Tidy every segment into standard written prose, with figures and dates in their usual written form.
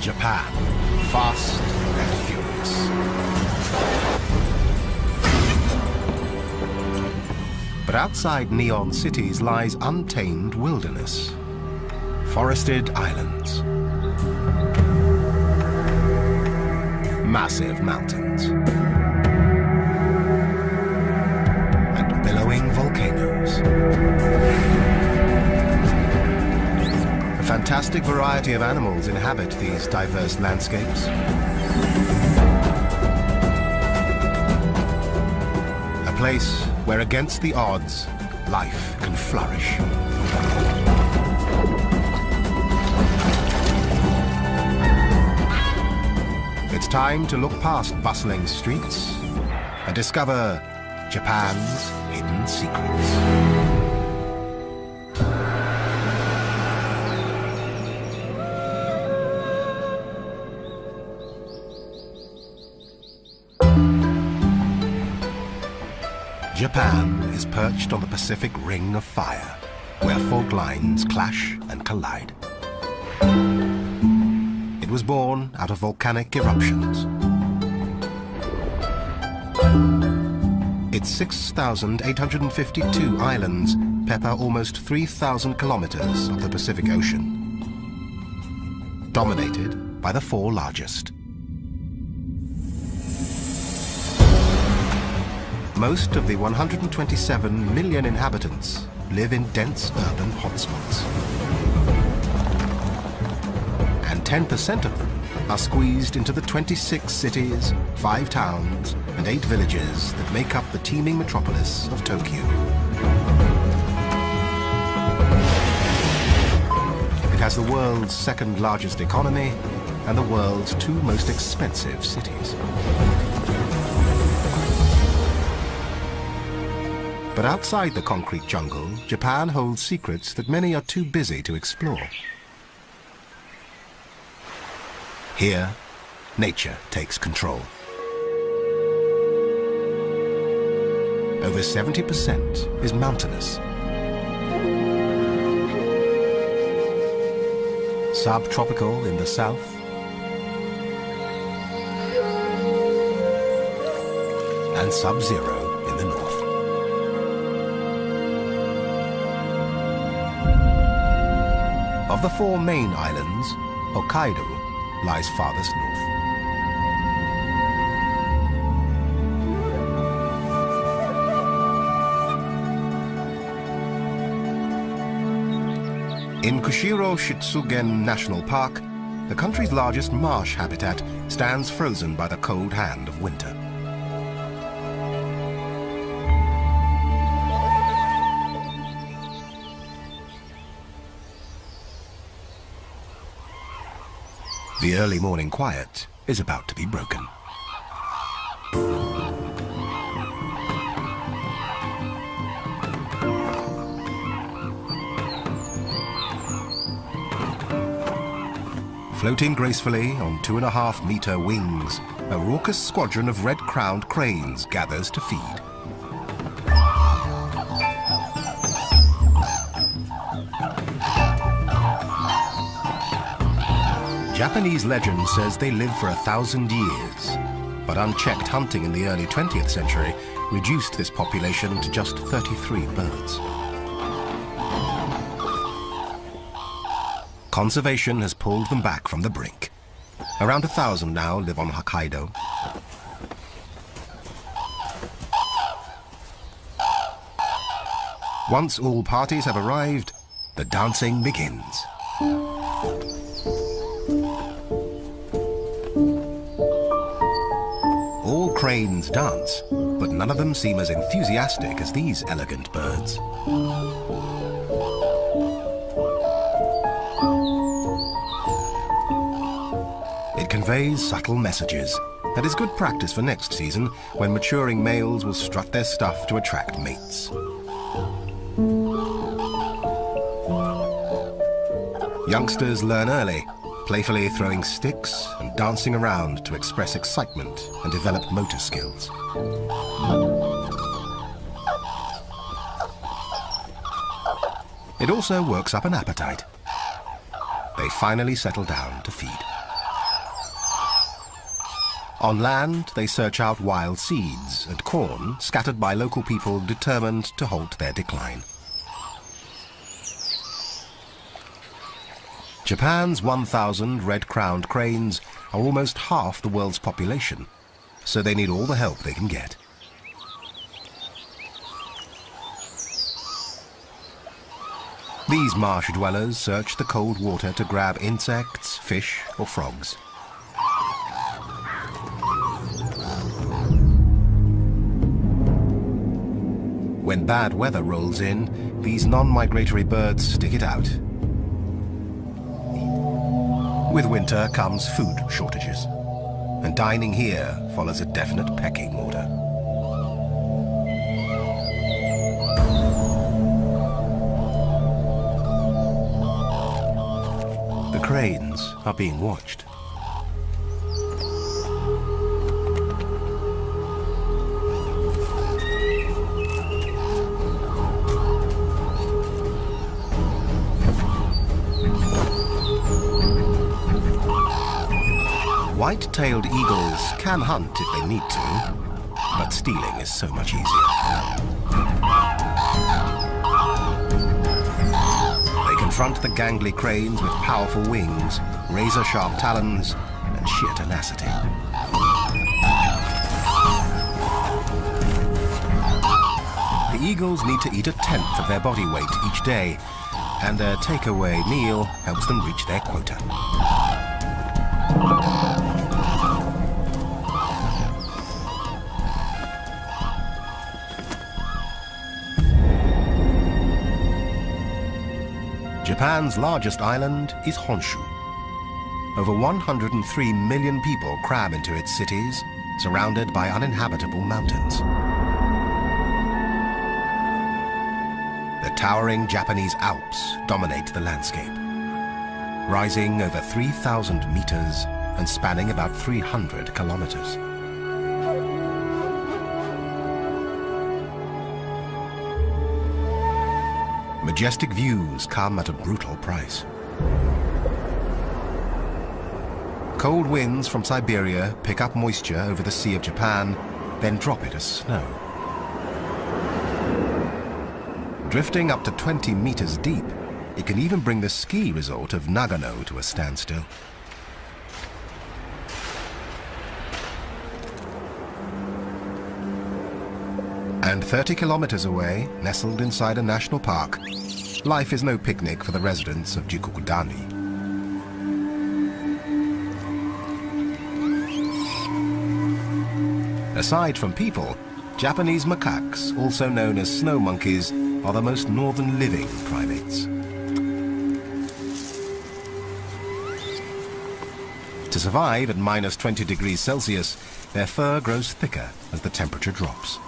Japan, fast and furious. But outside neon cities lies untamed wilderness. Forested islands. Massive mountains. And billowing volcanoes. A fantastic variety of animals inhabit these diverse landscapes. A place where, against the odds, life can flourish. It's time to look past bustling streets and discover Japan's hidden secrets. Japan is perched on the Pacific Ring of Fire, where fault lines clash and collide. It was born out of volcanic eruptions. Its 6,852 islands pepper almost 3,000 kilometers of the Pacific Ocean, dominated by the four largest. Most of the 127 million inhabitants live in dense urban hotspots. And 10% of them are squeezed into the 26 cities, 5 towns, and 8 villages that make up the teeming metropolis of Tokyo. It has the world's second largest economy and the world's 2 most expensive cities. But outside the concrete jungle, Japan holds secrets that many are too busy to explore. Here, nature takes control. Over 70% is mountainous. Subtropical in the south, and sub-zero in the north. Of the 4 main islands, Hokkaido lies farthest north. In Kushiro Shitsugen National Park, the country's largest marsh habitat stands frozen by the cold hand of winter. The early morning quiet is about to be broken. Floating gracefully on 2.5-meter wings, a raucous squadron of red-crowned cranes gathers to feed. Japanese legend says they live for 1,000 years, but unchecked hunting in the early 20th century reduced this population to just 33 birds. Conservation has pulled them back from the brink. Around 1,000 now live on Hokkaido. Once all parties have arrived, the dancing begins. All cranes dance, but none of them seem as enthusiastic as these elegant birds. It conveys subtle messages that is good practice for next season, when maturing males will strut their stuff to attract mates. Youngsters learn early, playfully throwing sticks and dancing around to express excitement and develop motor skills. It also works up an appetite. They finally settle down to feed. On land, they search out wild seeds and corn scattered by local people determined to halt their decline. Japan's 1,000 red-crowned cranes are almost half the world's population, so they need all the help they can get. These marsh dwellers search the cold water to grab insects, fish, or frogs. When bad weather rolls in, these non-migratory birds stick it out. With winter comes food shortages, and dining here follows a definite pecking order. The cranes are being watched. White-tailed eagles can hunt if they need to, but stealing is so much easier. They confront the gangly cranes with powerful wings, razor-sharp talons, and sheer tenacity. The eagles need to eat a tenth of their body weight each day, and a takeaway meal helps them reach their quota. Japan's largest island is Honshu. Over 103 million people cram into its cities, surrounded by uninhabitable mountains. The towering Japanese Alps dominate the landscape, rising over 3,000 meters and spanning about 300 kilometers. Majestic views come at a brutal price. Cold winds from Siberia pick up moisture over the Sea of Japan, then drop it as snow. Drifting up to 20 meters deep, it can even bring the ski resort of Nagano to a standstill. And 30 kilometers away, nestled inside a national park, life is no picnic for the residents of Jikokudani. Aside from people, Japanese macaques, also known as snow monkeys, are the most northern living primates. To survive at minus 20 degrees Celsius, their fur grows thicker as the temperature drops.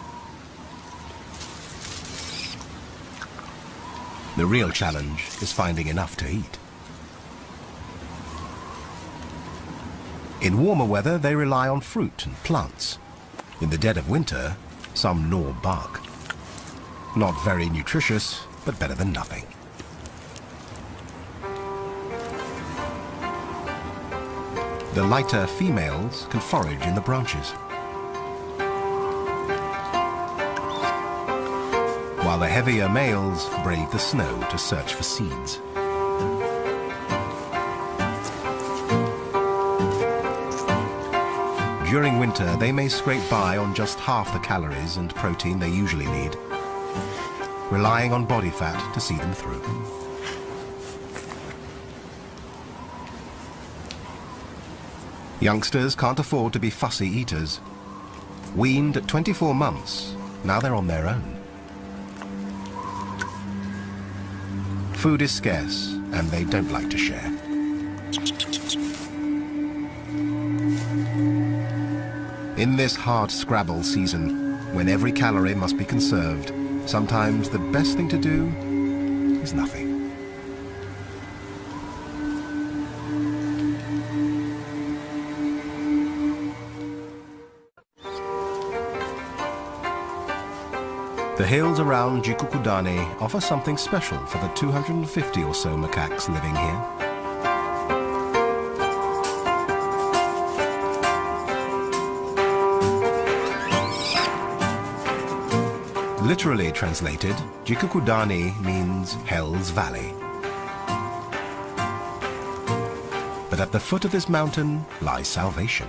The real challenge is finding enough to eat. In warmer weather, they rely on fruit and plants. In the dead of winter, some gnaw bark. Not very nutritious, but better than nothing. The lighter females can forage in the branches, while the heavier males brave the snow to search for seeds. During winter, they may scrape by on just half the calories and protein they usually need, relying on body fat to see them through. Youngsters can't afford to be fussy eaters. Weaned at 24 months, now they're on their own. Food is scarce, and they don't like to share. In this hard scrabble season, when every calorie must be conserved, sometimes the best thing to do is nothing. The hills around Jikokudani offer something special for the 250 or so macaques living here. Literally translated, Jikukudani means Hell's Valley. But at the foot of this mountain lies salvation.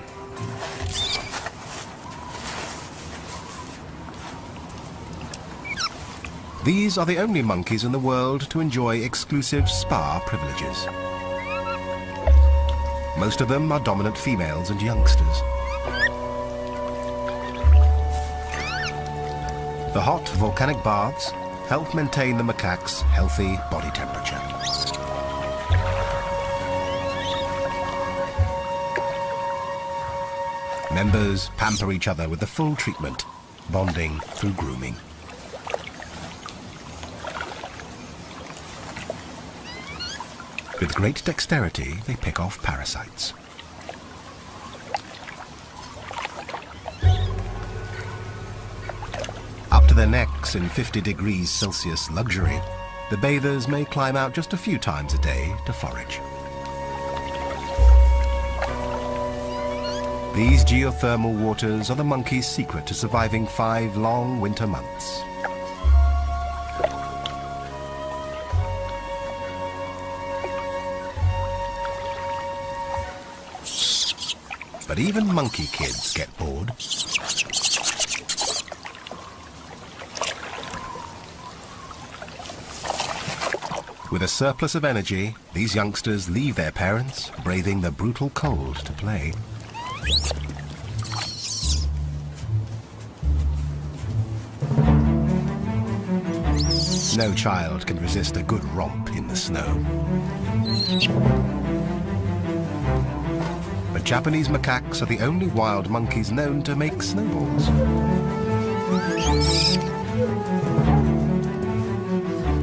These are the only monkeys in the world to enjoy exclusive spa privileges. Most of them are dominant females and youngsters. The hot volcanic baths help maintain the macaque's healthy body temperature. Members pamper each other with the full treatment, bonding through grooming. With great dexterity, they pick off parasites. Up to their necks in 50 degrees Celsius luxury, the bathers may climb out just a few times a day to forage. These geothermal waters are the monkey's secret to surviving 5 long winter months. But even monkey kids get bored. With a surplus of energy, these youngsters leave their parents, braving the brutal cold to play. No child can resist a good romp in the snow. But Japanese macaques are the only wild monkeys known to make snowballs.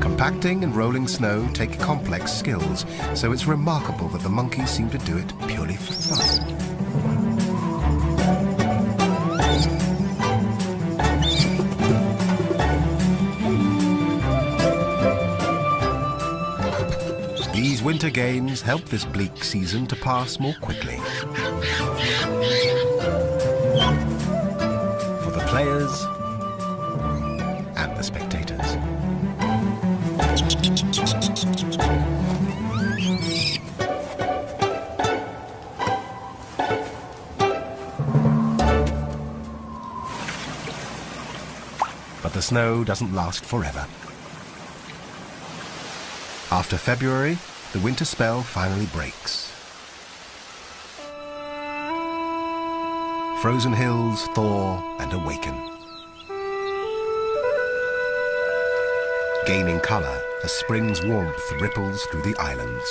Compacting and rolling snow take complex skills, so it's remarkable that the monkeys seem to do it purely for fun. These winter games help this bleak season to pass more quickly. For the players and the spectators. But the snow doesn't last forever. After February, the winter spell finally breaks. Frozen hills thaw and awaken, gaining color as spring's warmth ripples through the islands.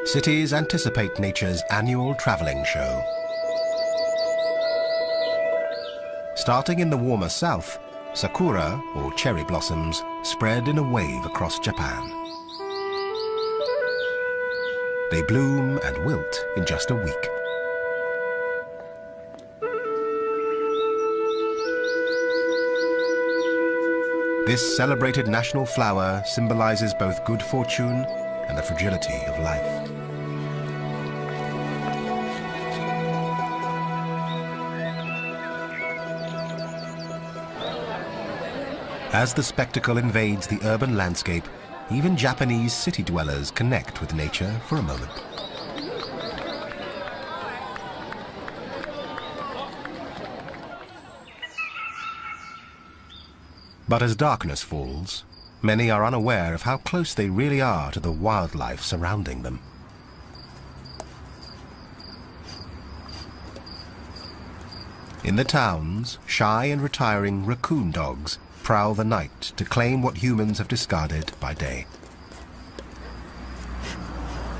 Cities anticipate nature's annual traveling show. Starting in the warmer south, sakura, or cherry blossoms, spread in a wave across Japan. They bloom and wilt in just a week. This celebrated national flower symbolizes both good fortune and the fragility of life. As the spectacle invades the urban landscape, even Japanese city dwellers connect with nature for a moment. But as darkness falls, many are unaware of how close they really are to the wildlife surrounding them. In the towns, shy and retiring raccoon dogs prowl the night to claim what humans have discarded by day.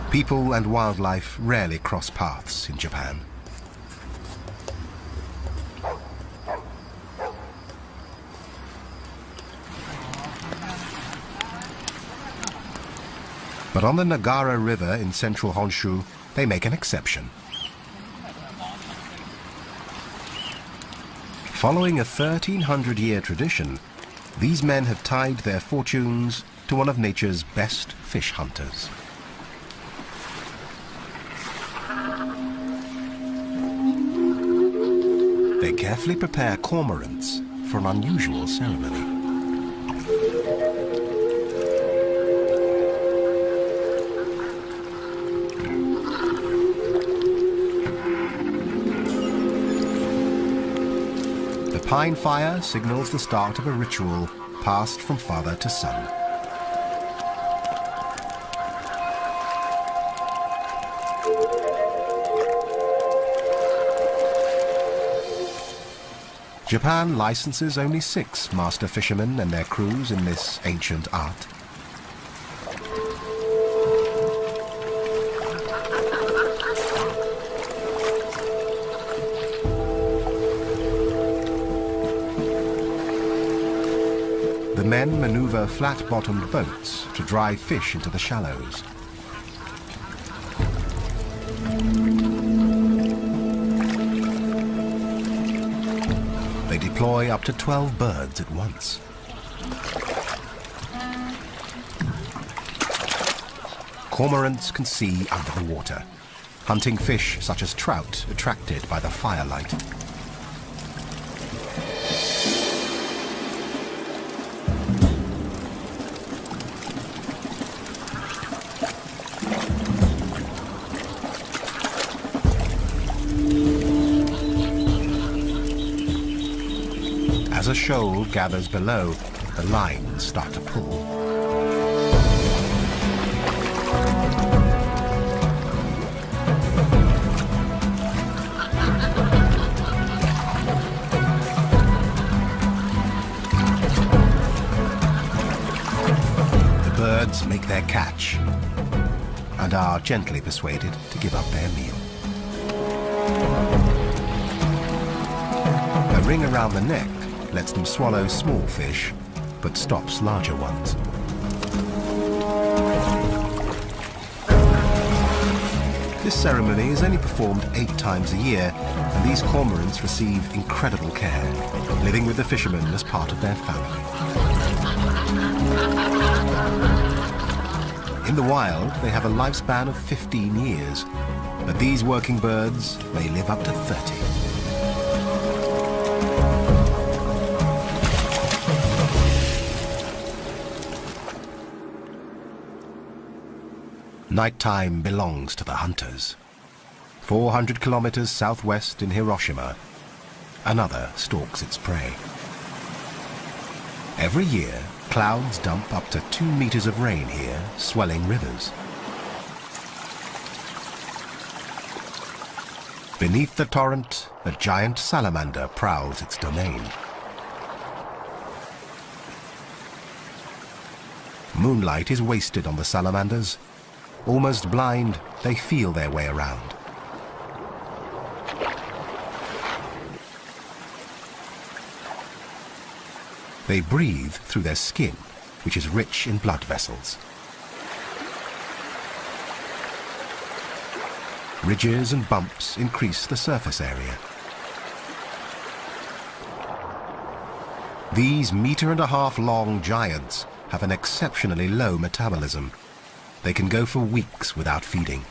People and wildlife rarely cross paths in Japan. But on the Nagara River in central Honshu, they make an exception. Following a 1,300-year tradition, these men have tied their fortunes to one of nature's best fish hunters. They carefully prepare cormorants for an unusual ceremony. The pine fire signals the start of a ritual passed from father to son. Japan licenses only 6 master fishermen and their crews in this ancient art. The men maneuver flat-bottomed boats to drive fish into the shallows. They deploy up to 12 birds at once. Cormorants can see under the water, hunting fish such as trout attracted by the firelight. As a shoal gathers below, the lines start to pull. The birds make their catch and are gently persuaded to give up their meal. A ring around the neck lets them swallow small fish, but stops larger ones. This ceremony is only performed 8 times a year, and these cormorants receive incredible care, living with the fishermen as part of their family. In the wild, they have a lifespan of 15 years, but these working birds may live up to 30. Nighttime belongs to the hunters. 400 kilometers southwest in Hiroshima, another stalks its prey. Every year, clouds dump up to 2 meters of rain here, swelling rivers. Beneath the torrent, a giant salamander prowls its domain. Moonlight is wasted on the salamanders. Almost blind, they feel their way around. They breathe through their skin, which is rich in blood vessels. Ridges and bumps increase the surface area. These 1.5 meter long giants have an exceptionally low metabolism. They can go for weeks without feeding.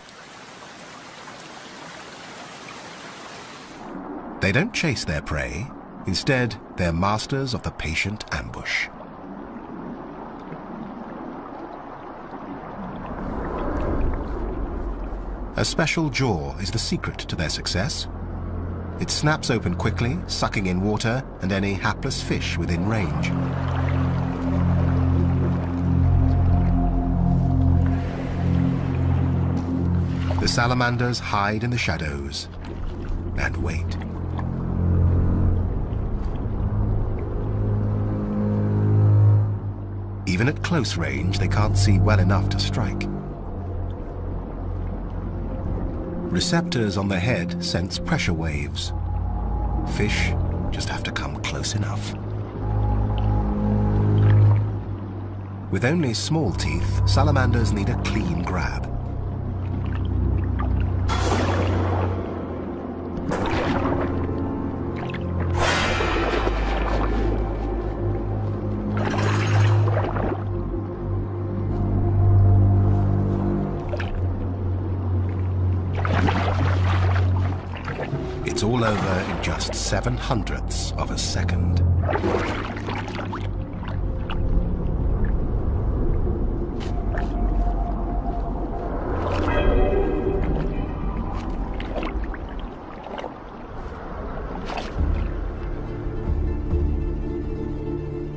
They don't chase their prey. Instead, they're masters of the patient ambush. A special jaw is the secret to their success. It snaps open quickly, sucking in water and any hapless fish within range. The salamanders hide in the shadows and wait. Even at close range, they can't see well enough to strike. Receptors on the head sense pressure waves. Fish just have to come close enough. With only small teeth, salamanders need a clean grab. It's all over in just 7/100ths of a second.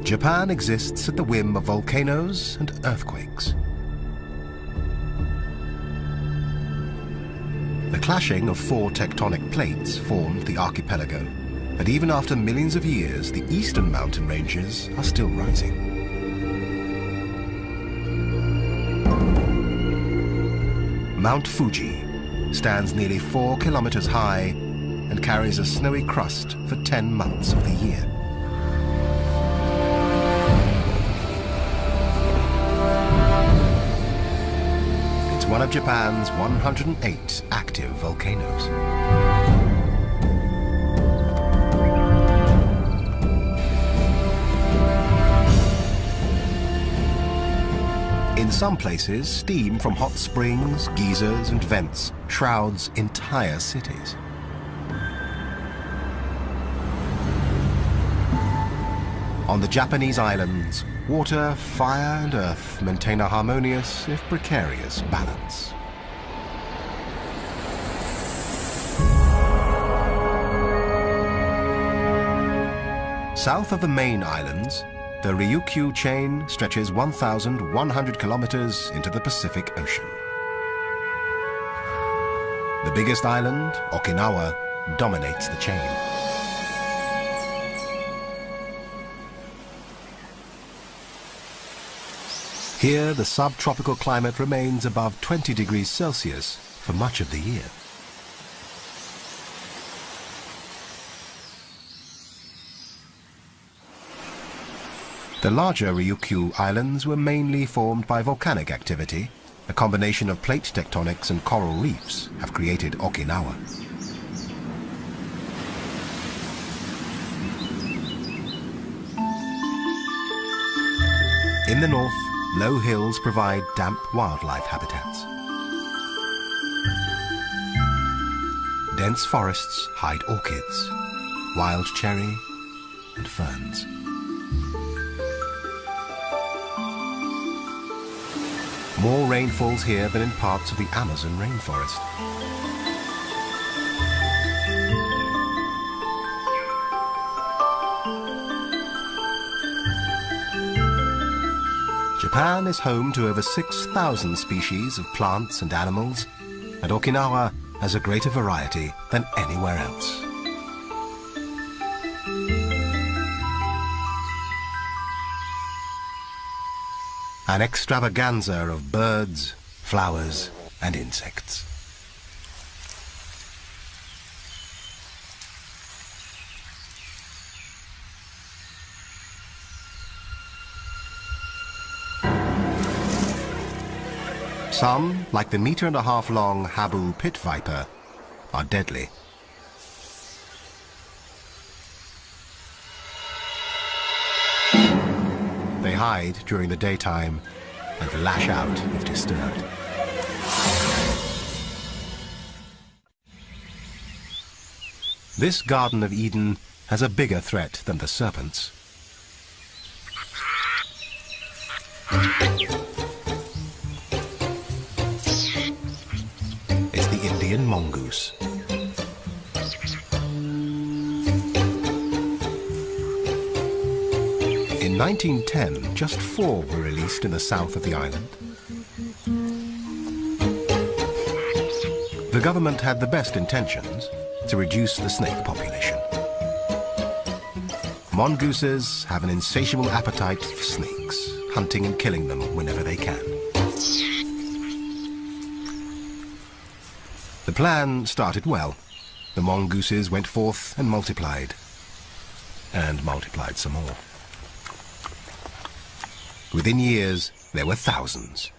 Japan exists at the whim of volcanoes and earthquakes. The clashing of 4 tectonic plates formed the archipelago, and even after millions of years, the eastern mountain ranges are still rising. Mount Fuji stands nearly 4 kilometers high and carries a snowy crust for 10 months of the year. One of Japan's 108 active volcanoes. In some places, steam from hot springs, geysers, and vents shrouds entire cities. On the Japanese islands, water, fire, and earth maintain a harmonious, if precarious, balance. South of the main islands, the Ryukyu chain stretches 1,100 kilometers into the Pacific Ocean. The biggest island, Okinawa, dominates the chain. Here, the subtropical climate remains above 20 degrees Celsius for much of the year. The larger Ryukyu Islands were mainly formed by volcanic activity. A combination of plate tectonics and coral reefs have created Okinawa. In the north, low hills provide damp wildlife habitats. Dense forests hide orchids, wild cherry, and ferns. More rain falls here than in parts of the Amazon rainforest. Japan is home to over 6,000 species of plants and animals, and Okinawa has a greater variety than anywhere else. An extravaganza of birds, flowers, and insects. Some, like the meter-and-a-half-long Habu pit viper, are deadly. They hide during the daytime and lash out if disturbed. This Garden of Eden has a bigger threat than the serpents. It's the Indian mongoose. In 1910, just 4 were released in the south of the island. The government had the best intentions to reduce the snake population. Mongooses have an insatiable appetite for snakes, hunting and killing them whenever they can. The plan started well. The mongooses went forth and multiplied some more. Within years, there were thousands.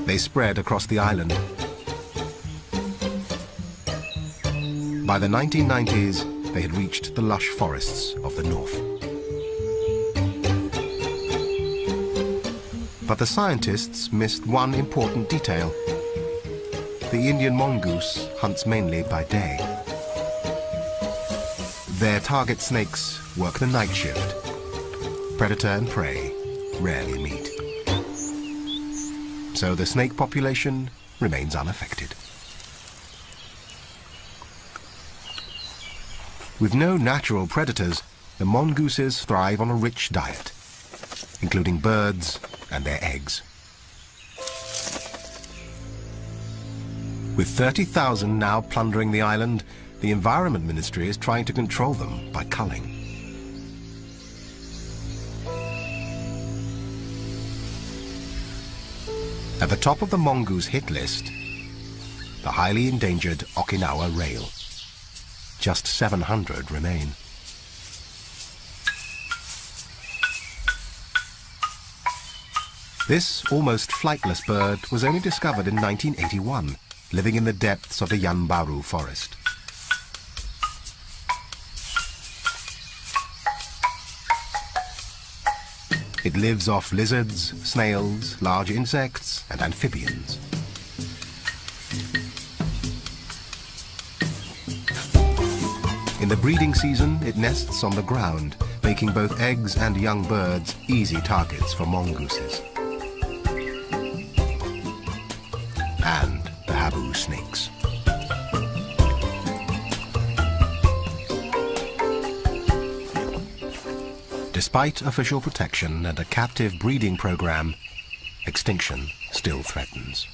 They spread across the island. By the 1990s, they had reached the lush forests of the north. But the scientists missed one important detail. the Indian mongoose hunts mainly by day. Their target snakes work the night shift. Predator and prey rarely meet. So the snake population remains unaffected. With no natural predators, the mongooses thrive on a rich diet, including birds and their eggs. With 30,000 now plundering the island, the Environment Ministry is trying to control them by culling. At the top of the mongoose hit list, the highly endangered Okinawa rail. Just 700 remain. This almost flightless bird was only discovered in 1981, living in the depths of the Yanbaru forest. It lives off lizards, snails, large insects, and amphibians. In the breeding season, it nests on the ground, making both eggs and young birds easy targets for mongooses. And the habu snakes. Despite official protection and a captive breeding program, extinction still threatens.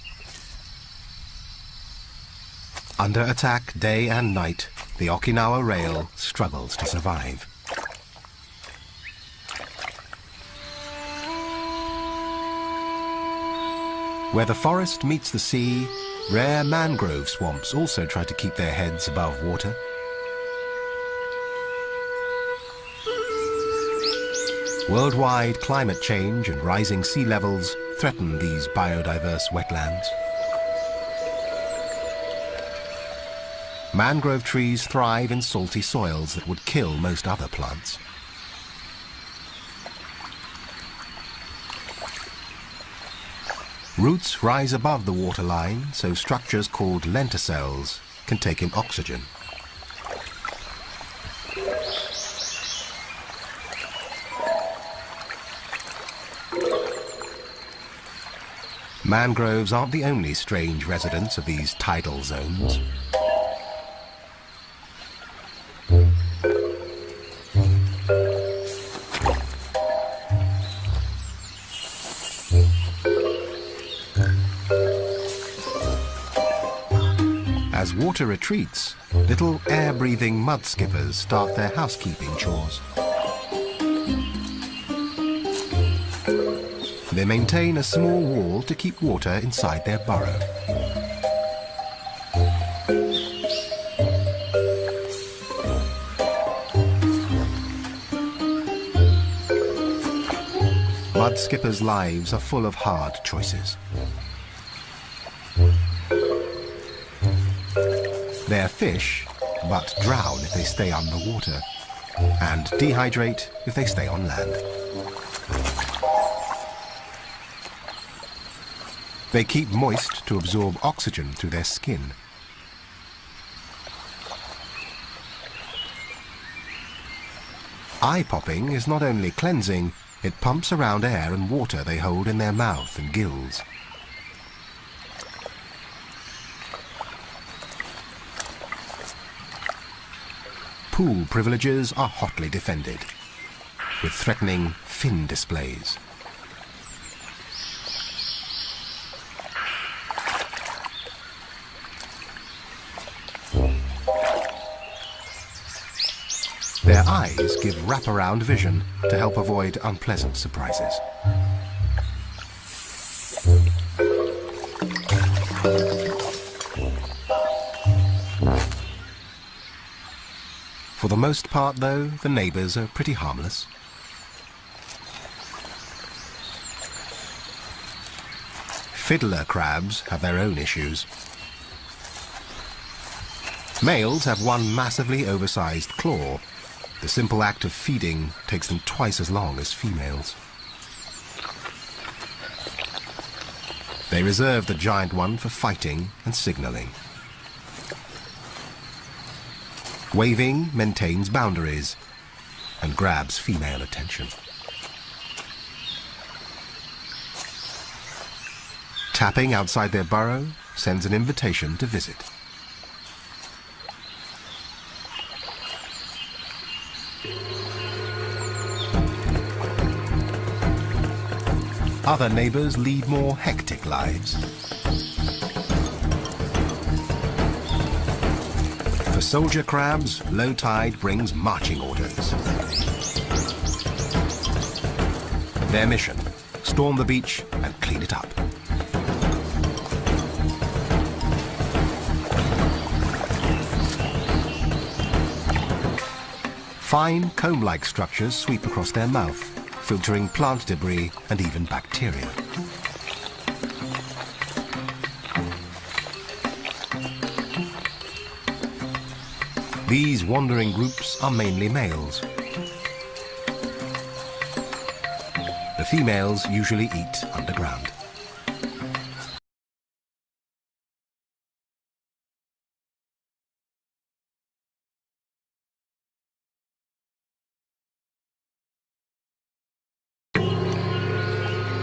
Under attack day and night, the Okinawa rail struggles to survive. Where the forest meets the sea, rare mangrove swamps also try to keep their heads above water. Worldwide climate change and rising sea levels threaten these biodiverse wetlands. Mangrove trees thrive in salty soils that would kill most other plants. Roots rise above the waterline, so structures called lenticels can take in oxygen. Mangroves aren't the only strange residents of these tidal zones. As water retreats, little air-breathing mud skippers start their housekeeping chores. They maintain a small wall to keep water inside their burrow. Mud skippers' lives are full of hard choices. They're fish, but drown if they stay underwater, and dehydrate if they stay on land. They keep moist to absorb oxygen through their skin. Eye popping is not only cleansing, it pumps around air and water they hold in their mouth and gills. Pool privileges are hotly defended, with threatening fin displays. Their eyes give wraparound vision to help avoid unpleasant surprises. For the most part, though, the neighbors are pretty harmless. Fiddler crabs have their own issues. Males have one massively oversized claw. The simple act of feeding takes them twice as long as females. They reserve the giant one for fighting and signaling. Waving maintains boundaries and grabs female attention. Tapping outside their burrow sends an invitation to visit. Other neighbors lead more hectic lives. For soldier crabs, low tide brings marching orders. Their mission: storm the beach and clean it up. Fine comb-like structures sweep across their mouth, filtering plant debris and even bacteria. These wandering groups are mainly males. The females usually eat underground.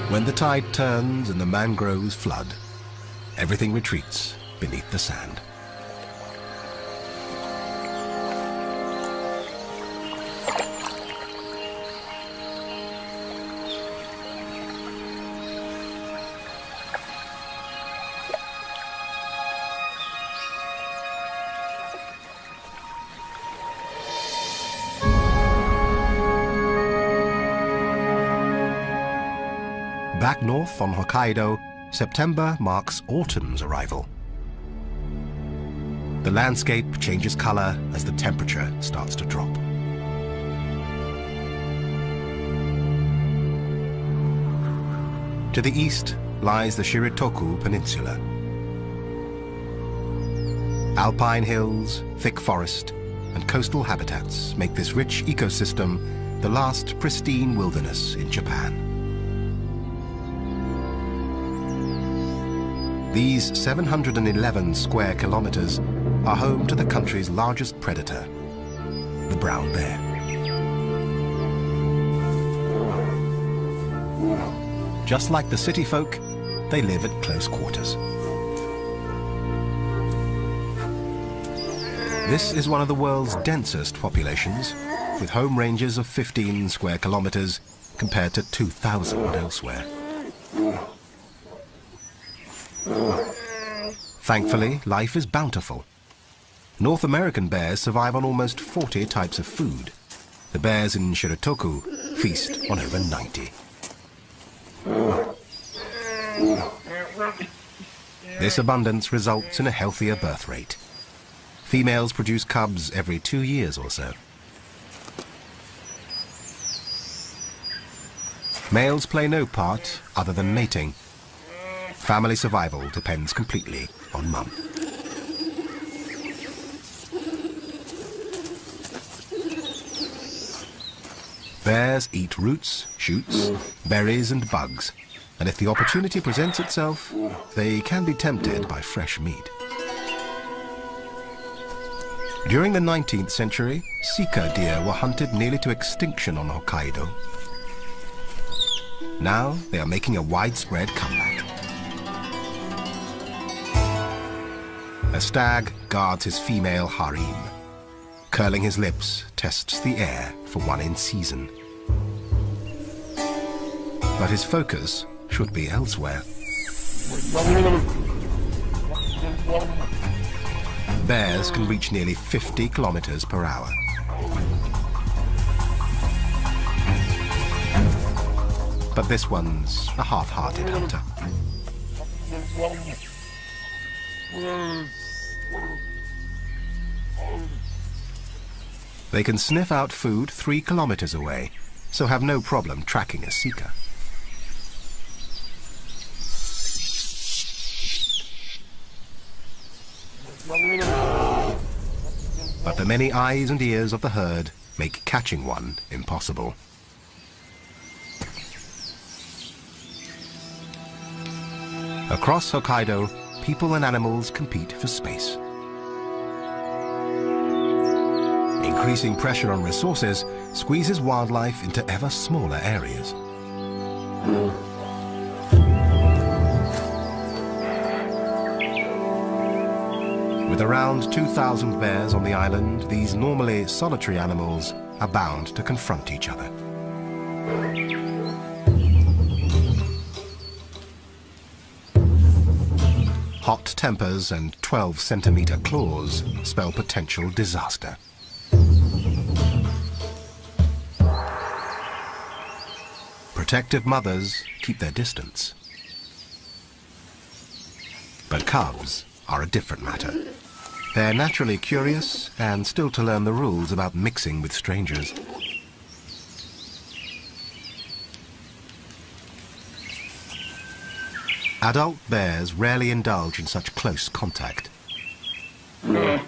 When the tide turns and the mangroves flood, everything retreats beneath the sand. Back north on Hokkaido, September marks autumn's arrival. The landscape changes color as the temperature starts to drop. To the east lies the Shiritoku Peninsula. Alpine hills, thick forest, and coastal habitats make this rich ecosystem the last pristine wilderness in Japan. These 711 square kilometers are home to the country's largest predator, the brown bear. Just like the city folk, they live at close quarters. This is one of the world's densest populations, with home ranges of 15 square kilometers compared to 2,000 elsewhere. Thankfully, life is bountiful. North American bears survive on almost 40 types of food. The bears in Shiritoku feast on over 90. This abundance results in a healthier birth rate. Females produce cubs every 2 years or so. Males play no part other than mating. Family survival depends completely on mum. Bears eat roots, shoots, berries and bugs, and if the opportunity presents itself, they can be tempted by fresh meat. During the 19th century, sika deer were hunted nearly to extinction on Hokkaido. Now they are making a widespread comeback. A stag guards his female harem. Curling his lips, tests the air for one in season. But his focus should be elsewhere. Bears can reach nearly 50 kilometers per hour. But this one's a half-hearted hunter. They can sniff out food 3 kilometers away, so have no problem tracking a sika. But the many eyes and ears of the herd make catching one impossible. Across Hokkaido, people and animals compete for space. Increasing pressure on resources squeezes wildlife into ever smaller areas. With around 2,000 bears on the island, these normally solitary animals are bound to confront each other. Hot tempers and 12-centimeter claws spell potential disaster. Protective mothers keep their distance. But cubs are a different matter. They're naturally curious and still to learn the rules about mixing with strangers. Adult bears rarely indulge in such close contact. The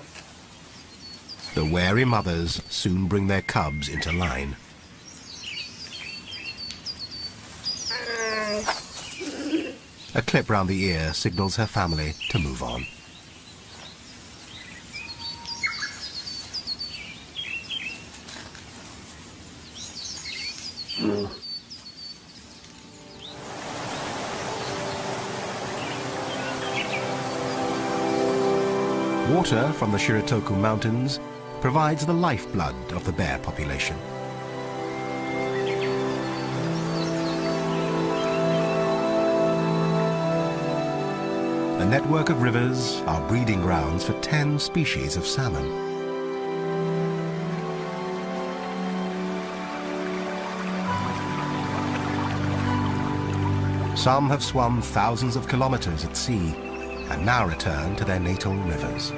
wary mothers soon bring their cubs into line. A clip round the ear signals her family to move on. Water from the Shiritoku Mountains provides the lifeblood of the bear population. A network of rivers are breeding grounds for 10 species of salmon. Some have swum thousands of kilometers at sea and now return to their natal rivers.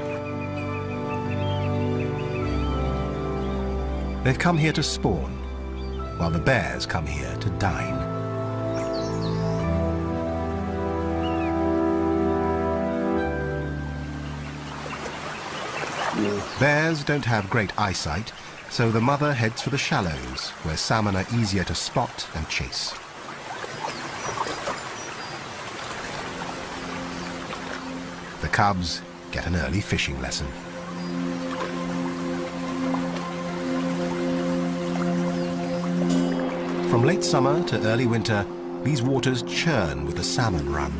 They've come here to spawn, while the bears come here to dine. Bears don't have great eyesight, so the mother heads for the shallows, where salmon are easier to spot and chase. The cubs get an early fishing lesson. From late summer to early winter, these waters churn with the salmon run.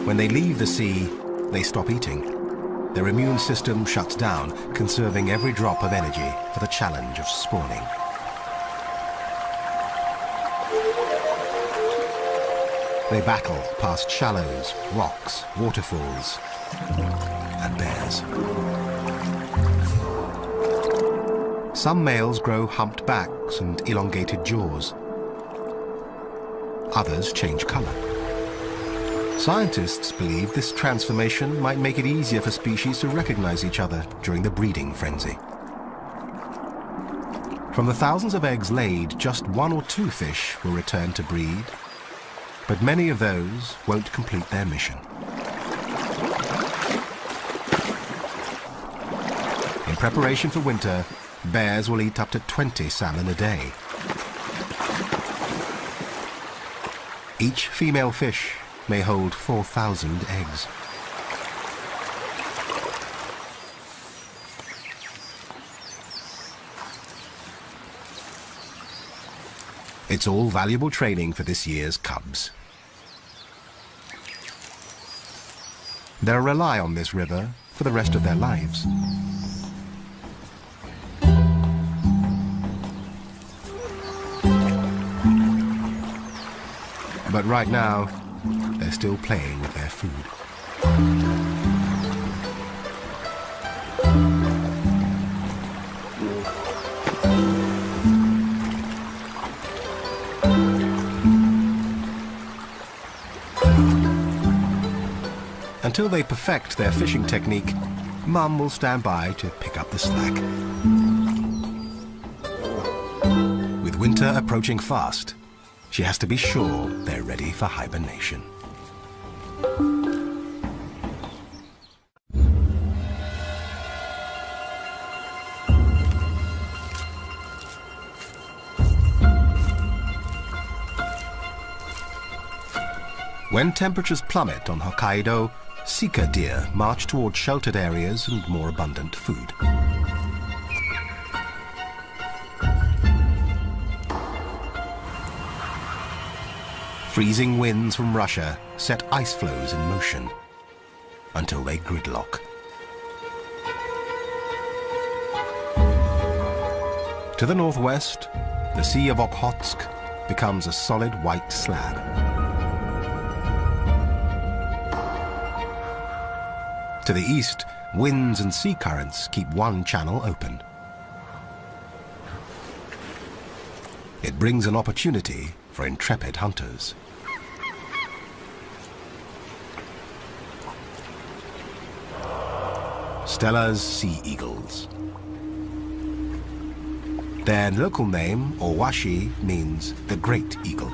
When they leave the sea, they stop eating. Their immune system shuts down, conserving every drop of energy for the challenge of spawning. They battle past shallows, rocks, waterfalls, and bears. Some males grow humped backs and elongated jaws. Others change color. Scientists believe this transformation might make it easier for species to recognize each other during the breeding frenzy. From the thousands of eggs laid, just 1 or 2 fish will return to breed, but many of those won't complete their mission. In preparation for winter, bears will eat up to 20 salmon a day. Each female fish may hold 4,000 eggs. It's all valuable training for this year's cubs. They'll rely on this river for the rest of their lives. But right now, they're still playing with their food. Until they perfect their fishing technique, Mum will stand by to pick up the slack. With winter approaching fast, she has to be sure they're ready for hibernation. When temperatures plummet on Hokkaido, sika deer march toward sheltered areas and more abundant food. Freezing winds from Russia set ice floes in motion until they gridlock. To the northwest, the Sea of Okhotsk becomes a solid white slab. To the east, winds and sea currents keep one channel open. It brings an opportunity for intrepid hunters. Stella's sea eagles. Their local name, Owashi, means the great eagle.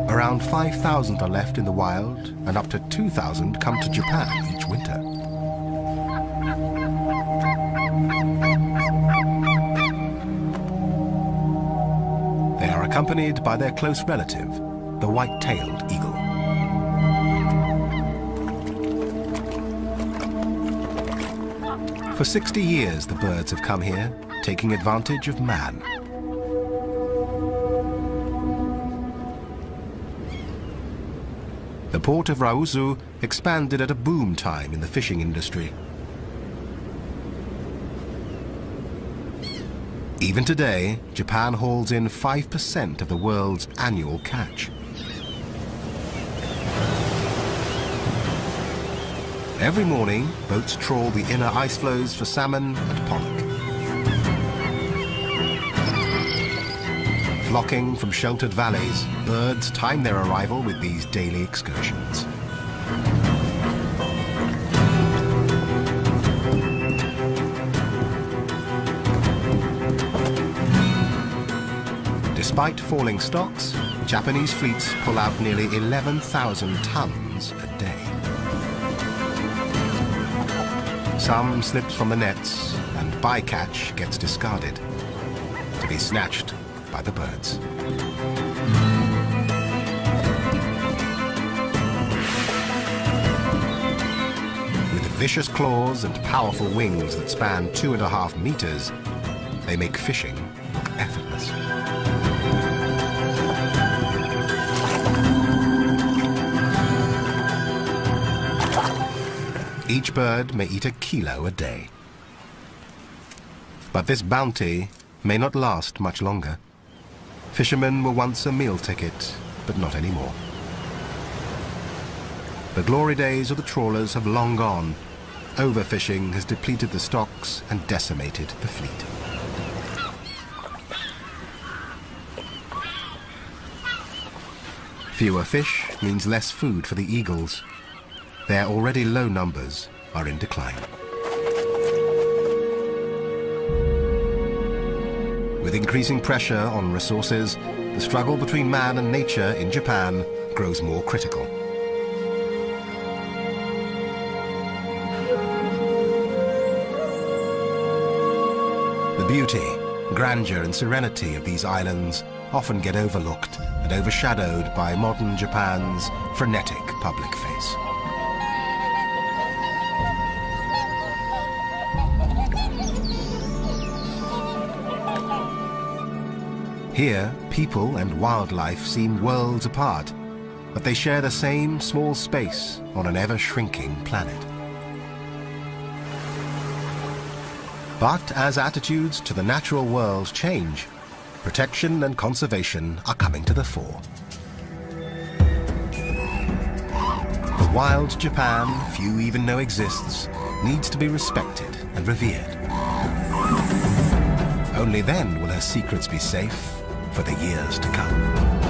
Around 5,000 are left in the wild, and up to 2,000 come to Japan each winter. They are accompanied by their close relative, the white-tailed eagle. For 60 years, the birds have come here, taking advantage of man. The port of Rauzu expanded at a boom time in the fishing industry. Even today, Japan holds in 5% of the world's annual catch. Every morning, boats trawl the inner ice floes for salmon and pollock. Flocking from sheltered valleys, birds time their arrival with these daily excursions. Despite falling stocks, Japanese fleets pull out nearly 11,000 tons a day. Some slips from the nets, and bycatch gets discarded, to be snatched by the birds. With vicious claws and powerful wings that span 2.5 meters, they make fishing look effortless. Each bird may eat 1 kilo a day. But this bounty may not last much longer. Fishermen were once a meal ticket, but not anymore. The glory days of the trawlers have long gone. Overfishing has depleted the stocks and decimated the fleet. Fewer fish means less food for the eagles. Their already low numbers are in decline. With increasing pressure on resources, the struggle between man and nature in Japan grows more critical. The beauty, grandeur and serenity of these islands often get overlooked and overshadowed by modern Japan's frenetic public face. Here, people and wildlife seem worlds apart, but they share the same small space on an ever-shrinking planet. But as attitudes to the natural world change, protection and conservation are coming to the fore. The wild Japan few even know exists needs to be respected and revered. Only then will her secrets be safe for the years to come.